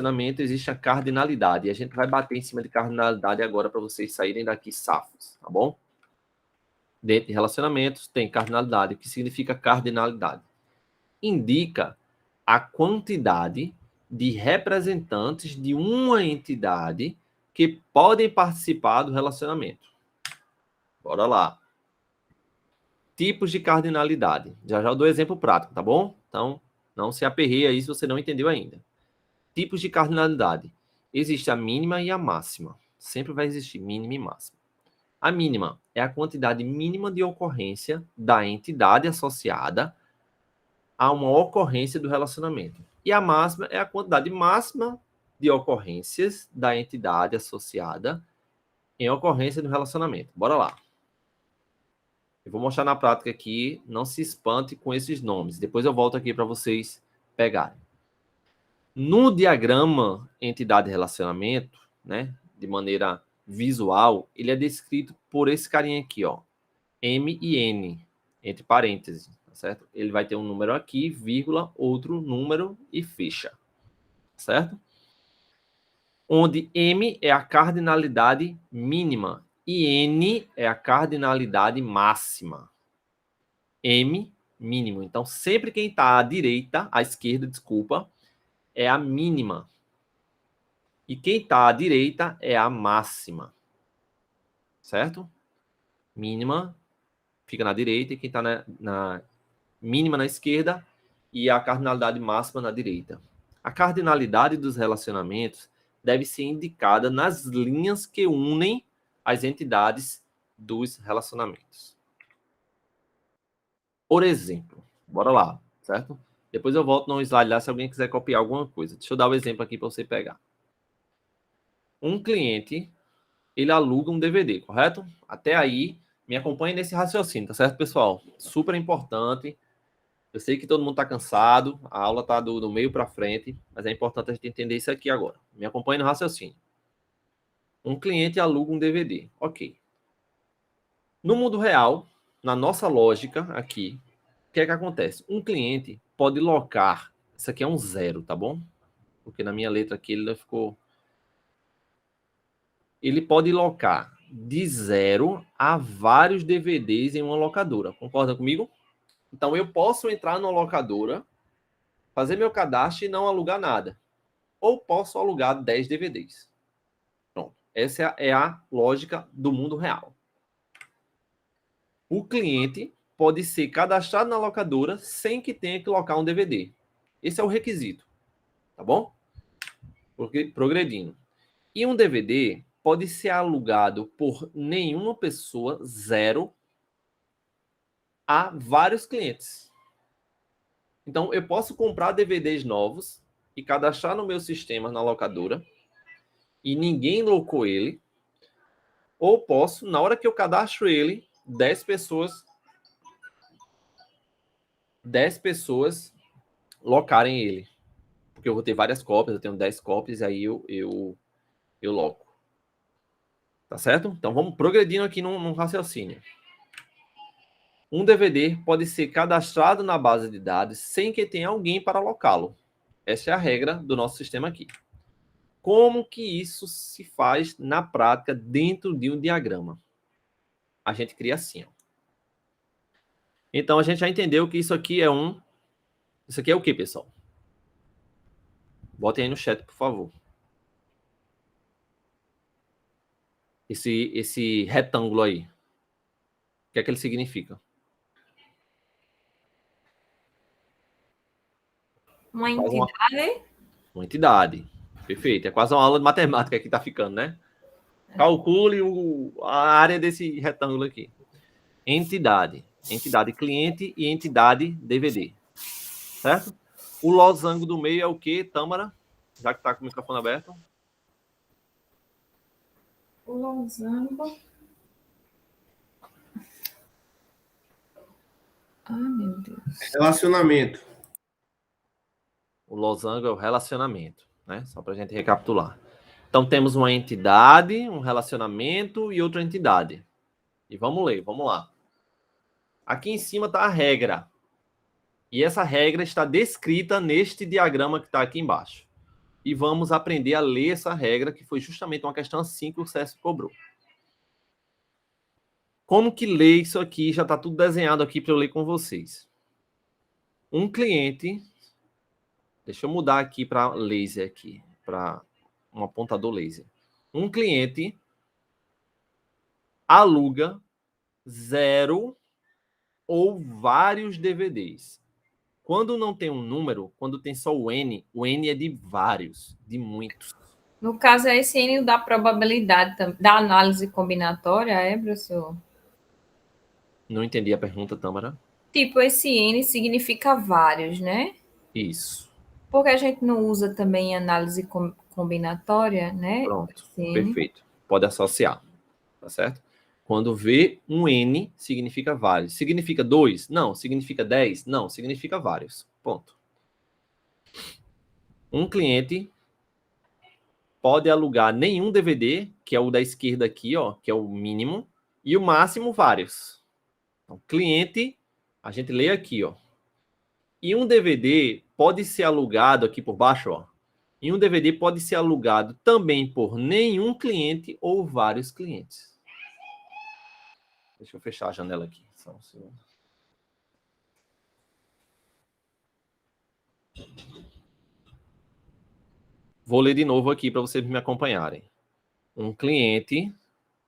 relacionamento existe a cardinalidade. E a gente vai bater em cima de cardinalidade agora para vocês saírem daqui safos, tá bom? Dentro de relacionamentos tem cardinalidade. O que significa cardinalidade? Indica a quantidade de representantes de uma entidade que podem participar do relacionamento. Bora lá. Tipos de cardinalidade. Já eu dou exemplo prático, tá bom? Então, não se aperreie aí se você não entendeu ainda. Tipos de cardinalidade. Existe a mínima e a máxima. Sempre vai existir mínima e máxima. A mínima é a quantidade mínima de ocorrência da entidade associada a uma ocorrência do relacionamento. E a máxima é a quantidade máxima de ocorrências da entidade associada em ocorrência do relacionamento. Bora lá. Eu vou mostrar na prática aqui, não se espante com esses nomes. Depois eu volto aqui para vocês pegarem. No diagrama entidade-relacionamento, né, de maneira visual, ele é descrito por esse carinha aqui, ó, M e N, entre parênteses, tá certo? Ele vai ter um número aqui, vírgula, outro número e fecha, certo? Onde M é a cardinalidade mínima e N é a cardinalidade máxima. M, mínimo. Então, sempre quem está à direita, à esquerda, desculpa, é a mínima. E quem está à direita é a máxima. Certo? Mínima fica na direita e quem está na mínima na esquerda e a cardinalidade máxima na direita. A cardinalidade dos relacionamentos deve ser indicada nas linhas que unem as entidades dos relacionamentos. Por exemplo, bora lá, certo? Depois eu volto no slide lá se alguém quiser copiar alguma coisa. Deixa eu dar o exemplo aqui para você pegar. Um cliente, ele aluga um DVD, correto? Até aí, me acompanhe nesse raciocínio, tá certo, pessoal? Super importante. Eu sei que todo mundo está cansado, a aula está do meio para frente, mas é importante a gente entender isso aqui agora. Me acompanhe no raciocínio. Um cliente aluga um DVD, ok. No mundo real, na nossa lógica aqui, o que é que acontece? Um cliente pode locar, isso aqui é um zero, tá bom? Porque na minha letra aqui ele ficou... Ele pode locar de 0 a vários DVDs em uma locadora. Concorda comigo? Então eu posso entrar numa locadora, fazer meu cadastro e não alugar nada. Ou posso alugar 10 DVDs. Pronto. Essa é a lógica do mundo real. O cliente pode ser cadastrado na locadora sem que tenha que locar um DVD. Esse é o requisito. Tá bom? Progredindo. E um DVD pode ser alugado por nenhuma pessoa, zero, a vários clientes. Então, eu posso comprar DVDs novos e cadastrar no meu sistema na locadora e ninguém locou ele. Ou posso, na hora que eu cadastro ele, 10 pessoas locarem ele. Porque eu vou ter várias cópias, eu tenho 10 cópias, aí eu loco. Tá certo? Então, vamos progredindo aqui num raciocínio. Um DVD pode ser cadastrado na base de dados sem que tenha alguém para alocá-lo. Essa é a regra do nosso sistema aqui. Como que isso se faz na prática dentro de um diagrama? A gente cria assim. Ó. Então, a gente já entendeu que isso aqui é um... Isso aqui é o que, pessoal? Botem aí no chat, por favor. Esse retângulo aí. O que é que ele significa? Uma entidade? Uma entidade. Perfeito. É quase uma aula de matemática que está ficando, né? Calcule a área desse retângulo aqui. Entidade. Entidade cliente e entidade DVD. Certo? O losango do meio é o quê, Tâmara? Já que está com o microfone aberto. O losango... Ah, meu Deus. Relacionamento. O losango é o relacionamento, né? Só para a gente recapitular. Então, temos uma entidade, um relacionamento e outra entidade. E vamos ler, vamos lá. Aqui em cima está a regra. E essa regra está descrita neste diagrama que está aqui embaixo. e vamos aprender a ler essa regra, que foi justamente uma questão assim que o CESP cobrou. Como que lê isso aqui? Já está tudo desenhado aqui para eu ler com vocês. Um cliente... Deixa eu mudar aqui para laser aqui, para um apontador laser. Um cliente aluga 0 ou vários DVDs. Quando não tem um número, quando tem só o N é de vários, de muitos. No caso, é esse N da probabilidade, da análise combinatória, é, professor? Não entendi a pergunta, Tâmara. Tipo, esse N significa vários, né? Isso. Porque a gente não usa também análise combinatória, né? Pronto. Esse N. Perfeito. Pode associar. Tá certo? Quando vê um N, significa vários. Significa 2? Não. Significa 10? Não. Significa vários. Ponto. Um cliente pode alugar nenhum DVD, que é o da esquerda aqui, ó, que é o mínimo, e o máximo vários. Então, cliente, a gente lê aqui, ó. E um DVD pode ser alugado aqui por baixo, ó. E um DVD pode ser alugado também por nenhum cliente ou vários clientes. Deixa eu fechar a janela aqui. Só um segundo. Vou ler de novo aqui para vocês me acompanharem. Um cliente,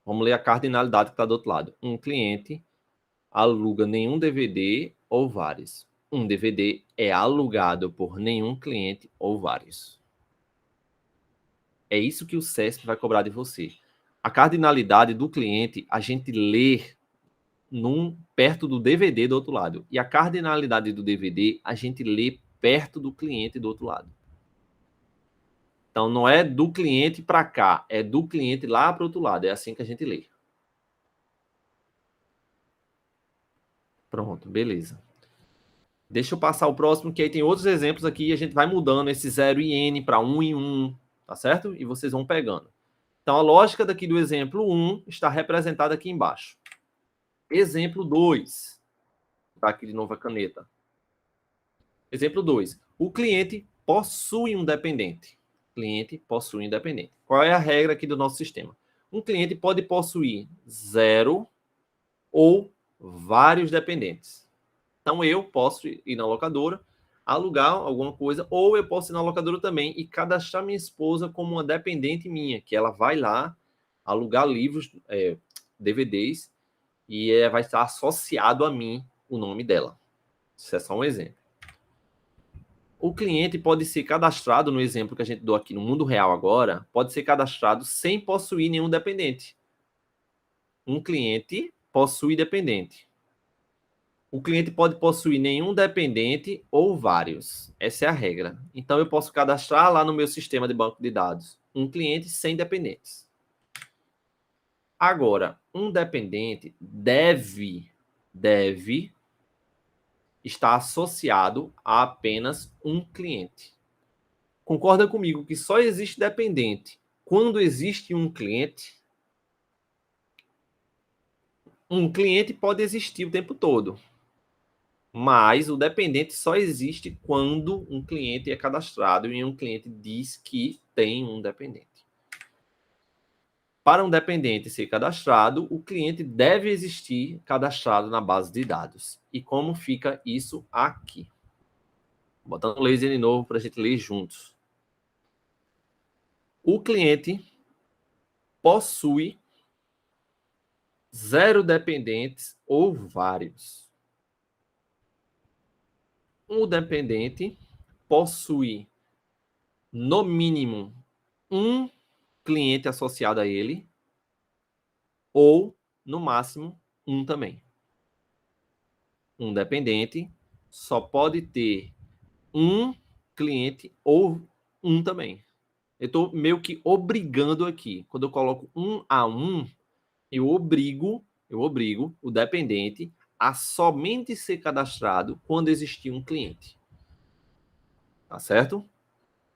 vamos ler a cardinalidade que está do outro lado. Um cliente aluga nenhum DVD ou vários. Um DVD é alugado por nenhum cliente ou vários. É isso que o CESP vai cobrar de você. A cardinalidade do cliente, a gente lê perto do DVD do outro lado. E a cardinalidade do DVD, a gente lê perto do cliente do outro lado. Então, não é do cliente para cá, é do cliente lá para o outro lado. É assim que a gente lê. Pronto, beleza. Deixa eu passar o próximo, que aí tem outros exemplos aqui e a gente vai mudando esse 0 e N para 1 e 1, tá certo? E vocês vão pegando. Então, a lógica daqui do exemplo 1 está representada aqui embaixo. Exemplo 2. Vou botar aqui de novo a caneta. Exemplo 2. O cliente possui um dependente. Cliente possui um dependente. Qual é a regra aqui do nosso sistema? Um cliente pode possuir 0 ou vários dependentes. Então, eu posso ir na locadora, alugar alguma coisa, ou eu posso ir na locadora também e cadastrar minha esposa como uma dependente minha, que ela vai lá alugar livros, DVDs, e vai estar associado a mim o nome dela. Isso é só um exemplo. O cliente pode ser cadastrado, no exemplo que a gente deu aqui no mundo real agora, pode ser cadastrado sem possuir nenhum dependente. Um cliente possui dependente. O cliente pode possuir nenhum dependente ou vários. Essa é a regra. Então, eu posso cadastrar lá no meu sistema de banco de dados um cliente sem dependentes. Agora, um dependente deve estar associado a apenas um cliente. Concorda comigo que só existe dependente quando existe um cliente? Um cliente pode existir o tempo todo, mas o dependente só existe quando um cliente é cadastrado e um cliente diz que tem um dependente. Para um dependente ser cadastrado, o cliente deve existir cadastrado na base de dados. E como fica isso aqui? Botando o laser de novo para a gente ler juntos. O cliente possui 0 dependentes ou vários. Um dependente possui, no mínimo, um cliente associado a ele, ou, no máximo, um também. Um dependente só pode ter um cliente ou um também. Eu estou meio que obrigando aqui. Quando eu coloco 1 a 1, eu obrigo o dependente a somente ser cadastrado quando existir um cliente. Tá certo?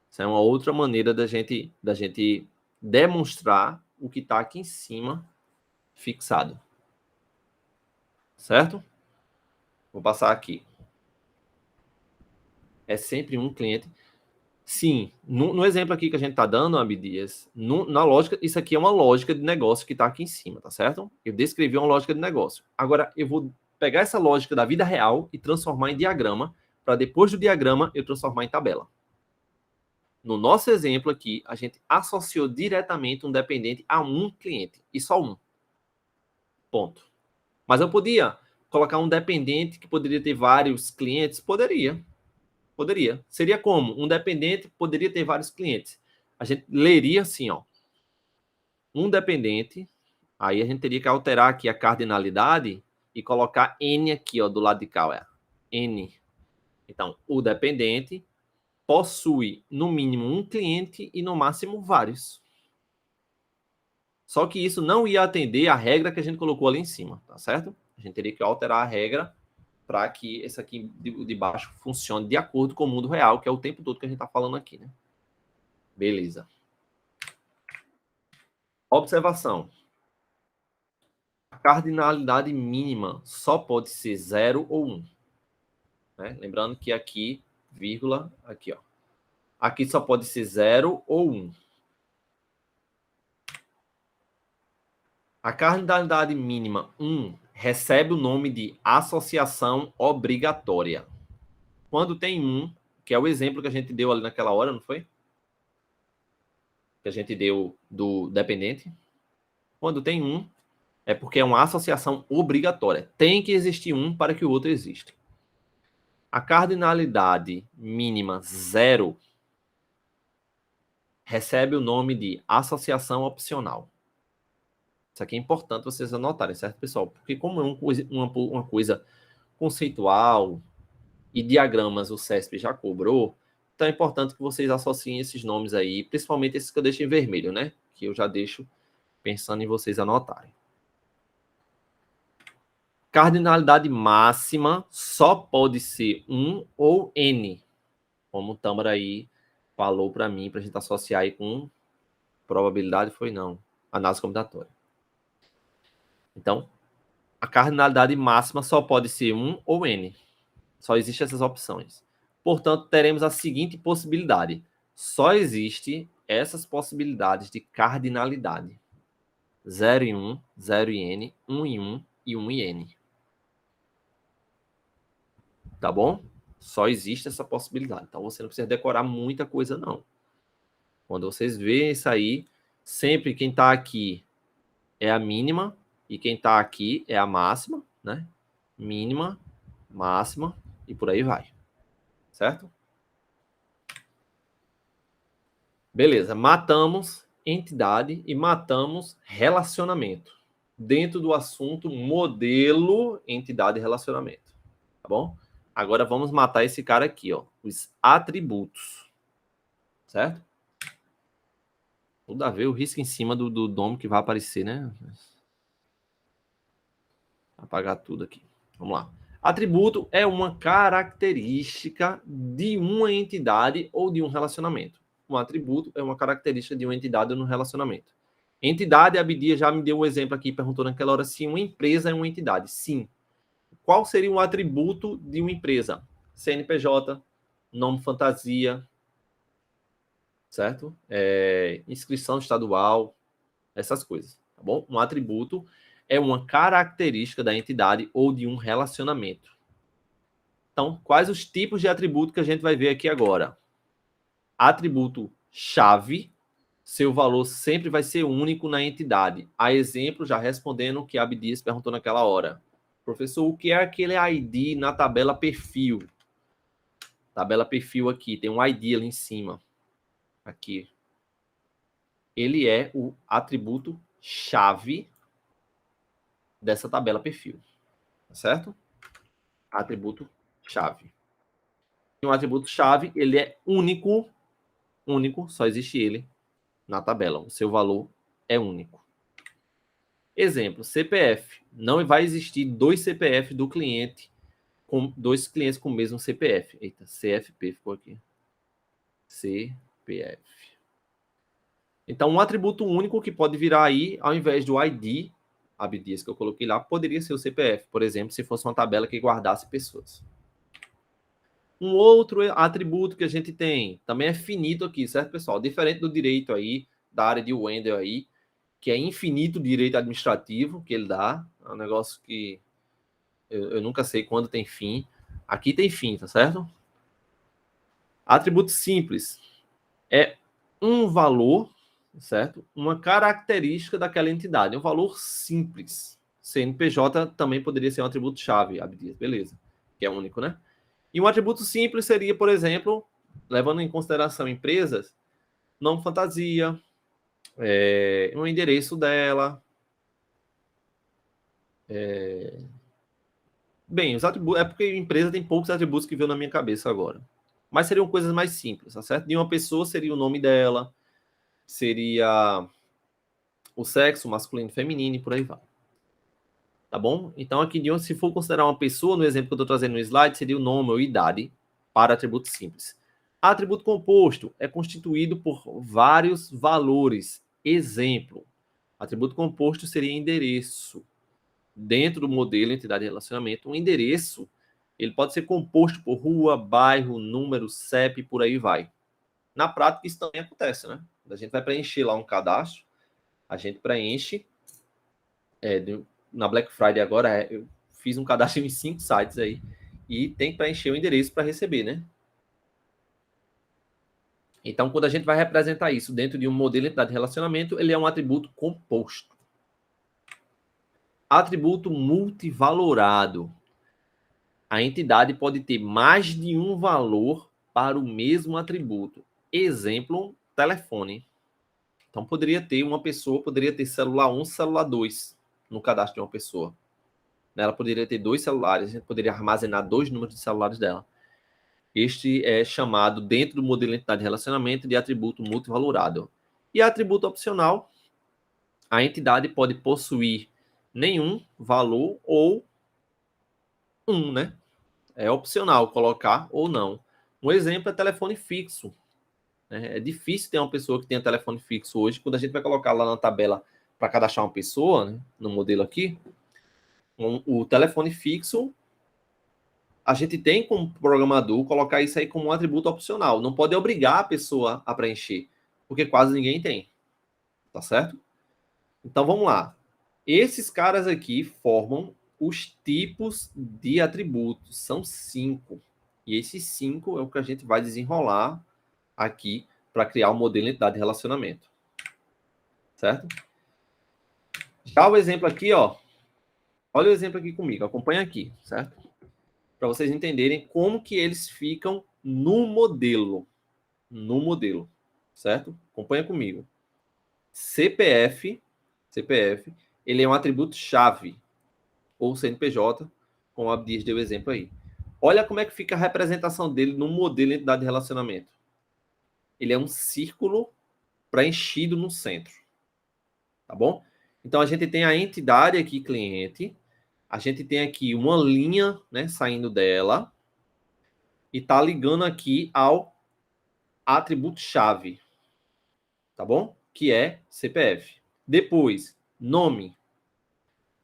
Essa é uma outra maneira da gente demonstrar o que está aqui em cima fixado. Certo? Vou passar aqui. É sempre um cliente. Sim, no exemplo aqui que a gente está dando, Abdias, na lógica, isso aqui é uma lógica de negócio que está aqui em cima, tá certo? Eu descrevi uma lógica de negócio. Agora, eu vou pegar essa lógica da vida real e transformar em diagrama, para depois do diagrama eu transformar em tabela. No nosso exemplo aqui, a gente associou diretamente um dependente a um cliente, e só um. Ponto. Mas eu podia colocar um dependente que poderia ter vários clientes? Poderia. Poderia. Seria como? Um dependente poderia ter vários clientes. A gente leria assim, ó. Um dependente, aí a gente teria que alterar aqui a cardinalidade e colocar N aqui, ó, do lado de cá, ó. N. Então, o dependente possui no mínimo um cliente e no máximo vários. Só que isso não ia atender a regra que a gente colocou ali em cima, tá certo? A gente teria que alterar a regra para que esse aqui de baixo funcione de acordo com o mundo real, que é o tempo todo que a gente está falando aqui, né? Beleza. Observação. A cardinalidade mínima só pode ser 0 ou 1. Né? Lembrando que aqui, vírgula, aqui, ó. Aqui só pode ser 0 ou 1. A cardinalidade mínima 1 recebe o nome de associação obrigatória. Quando tem 1, que é o exemplo que a gente deu ali naquela hora, não foi? Que a gente deu do dependente. Quando tem 1, é porque é uma associação obrigatória. Tem que existir um para que o outro exista. A cardinalidade mínima 0 recebe o nome de associação opcional. Isso aqui é importante vocês anotarem, certo, pessoal? Porque como é uma coisa conceitual e diagramas o CESP já cobrou, então é importante que vocês associem esses nomes aí, principalmente esses que eu deixo em vermelho, né? Que eu já deixo pensando em vocês anotarem. Cardinalidade máxima só pode ser 1 ou N, como o Tâmara aí falou para mim, para a gente associar aí com probabilidade, foi não, análise combinatória. Então, a cardinalidade máxima só pode ser 1 ou N. Só existem essas opções. Portanto, teremos a seguinte possibilidade. Só existe essas possibilidades de cardinalidade. 0 em 1, 0 em N, 1 em 1 e 1 em N. Tá bom? Só existe essa possibilidade. Então, você não precisa decorar muita coisa, não. Quando vocês veem isso aí, sempre quem está aqui é a mínima e quem está aqui é a máxima, né? Mínima, máxima e por aí vai. Certo? Beleza. Matamos entidade e matamos relacionamento. Dentro do assunto modelo, entidade e relacionamento. Tá bom? Agora vamos matar esse cara aqui, ó. Os atributos. Certo? Tudo a ver o risco em cima do nome que vai aparecer, né? Apagar tudo aqui. Vamos lá. Atributo é uma característica de uma entidade ou de um relacionamento. Um atributo é uma característica de uma entidade ou de um relacionamento. Entidade, a Abdia já me deu um exemplo aqui, perguntou naquela hora se uma empresa é uma entidade. Sim. Qual seria um atributo de uma empresa? CNPJ, nome fantasia, certo? Inscrição estadual, essas coisas, tá bom? Um atributo é uma característica da entidade ou de um relacionamento. Então, quais os tipos de atributo que a gente vai ver aqui agora? Atributo chave, seu valor sempre vai ser único na entidade. A exemplo, já respondendo o que a Abdias perguntou naquela hora. Professor, o que é aquele ID na tabela perfil? Tabela perfil aqui, tem um ID ali em cima. Aqui. Ele é o atributo chave dessa tabela perfil. Tá certo? Atributo chave. E um atributo chave, ele é único, só existe ele na tabela. O seu valor é único. Exemplo, CPF. Não vai existir dois CPF do cliente com dois clientes com o mesmo CPF. Eita, CFP ficou aqui. CPF. Então, um atributo único que pode virar aí, ao invés do ID, Abdias que eu coloquei lá, poderia ser o CPF, por exemplo, se fosse uma tabela que guardasse pessoas. Um outro atributo que a gente tem, também é finito aqui, certo, pessoal? Diferente do direito aí, da área de Wendel aí, que é infinito direito administrativo que ele dá. É um negócio que eu nunca sei quando tem fim. Aqui tem fim, tá certo? Atributo simples é um valor, certo? Uma característica daquela entidade, um valor simples. CNPJ também poderia ser um atributo-chave, Abdias, beleza, que é único, né? E um atributo simples seria, por exemplo, levando em consideração empresas, nome fantasia, um endereço dela. Bem, os atributos, é porque empresa tem poucos atributos que veio na minha cabeça agora. Mas seriam coisas mais simples, tá certo? De uma pessoa seria o nome dela, seria o sexo, masculino, feminino e por aí vai. Tá bom? Então, aqui, se for considerar uma pessoa, no exemplo que eu estou trazendo no slide, seria o nome ou idade para atributo simples. Atributo composto é constituído por vários valores. Exemplo, atributo composto seria endereço. Dentro do modelo entidade de relacionamento, um endereço ele pode ser composto por rua, bairro, número, CEP, por aí vai. Na prática, isso também acontece, né? A gente vai preencher lá um cadastro, a gente preenche. Na Black Friday agora, eu fiz um cadastro em 5 sites aí, e tem que preencher o endereço para receber, né? Então, quando a gente vai representar isso dentro de um modelo de entidade de relacionamento, ele é um atributo composto. Atributo multivalorado. A entidade pode ter mais de um valor para o mesmo atributo. Exemplo, telefone. Então, poderia ter celular 1, celular 2 no cadastro de uma pessoa. Ela poderia ter 2 celulares, a gente poderia armazenar 2 números de celulares dela. Este é chamado, dentro do modelo de entidade de relacionamento, de atributo multivalorado. E atributo opcional, a entidade pode possuir nenhum valor ou um, né? É opcional colocar ou não. Um exemplo é telefone fixo. É difícil ter uma pessoa que tenha telefone fixo hoje. Quando a gente vai colocar lá na tabela para cadastrar uma pessoa, né, no modelo aqui, o telefone fixo, a gente tem como programador colocar isso aí como um atributo opcional. Não pode obrigar a pessoa a preencher, porque quase ninguém tem. Tá certo? Então vamos lá. Esses caras aqui formam os tipos de atributos. São 5. E esses 5 é o que a gente vai desenrolar aqui para criar um modelo de entidade de relacionamento. Certo? Já o exemplo aqui, ó. Olha o exemplo aqui comigo. Acompanha aqui, certo? Para vocês entenderem como que eles ficam no modelo. No modelo. Certo? Acompanha comigo. CPF, ele é um atributo-chave. Ou CNPJ, como a Abdias deu exemplo aí. Olha como é que fica a representação dele no modelo de entidade de relacionamento. Ele é um círculo preenchido no centro. Tá bom? Então, a gente tem a entidade aqui, cliente. A gente tem aqui uma linha, né, saindo dela. E tá ligando aqui ao atributo-chave. Tá bom? Que é CPF. Depois, nome.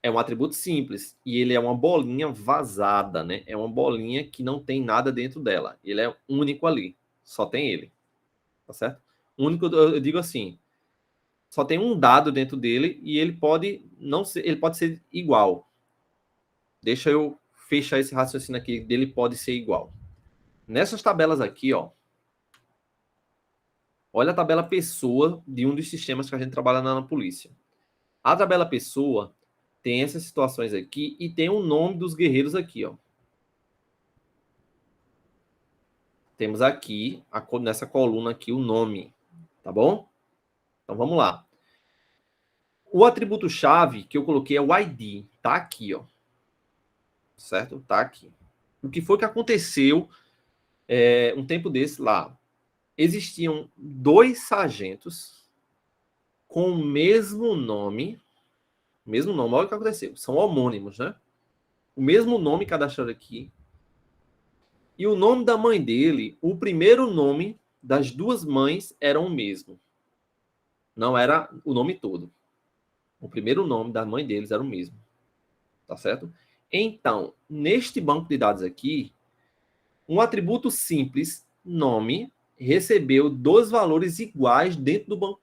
É um atributo simples e ele é uma bolinha vazada, né? É uma bolinha que não tem nada dentro dela. Ele é único ali, só tem ele, tá certo? Único, eu digo assim, só tem um dado dentro dele e ele pode não ser, ele pode ser igual. Deixa eu fechar esse raciocínio aqui dele pode ser igual. Nessas tabelas aqui, ó, olha a tabela pessoa de um dos sistemas que a gente trabalha na polícia. A tabela pessoa tem essas situações aqui e tem o nome dos guerreiros aqui, ó. Temos aqui, nessa coluna aqui, o nome, tá bom? Então, vamos lá. O atributo-chave que eu coloquei é o ID, tá aqui, ó. Certo? Tá aqui. O que foi que aconteceu um tempo desse lá? Existiam 2 sargentos com o mesmo nome, olha o que aconteceu, são homônimos, né? O mesmo nome cadastrado aqui, e o nome da mãe dele, o primeiro nome das 2 mães era o mesmo. Não era o nome todo. O primeiro nome da mãe deles era o mesmo. Tá certo? Então, neste banco de dados aqui, Um atributo simples, nome, recebeu 2 valores iguais dentro do banco de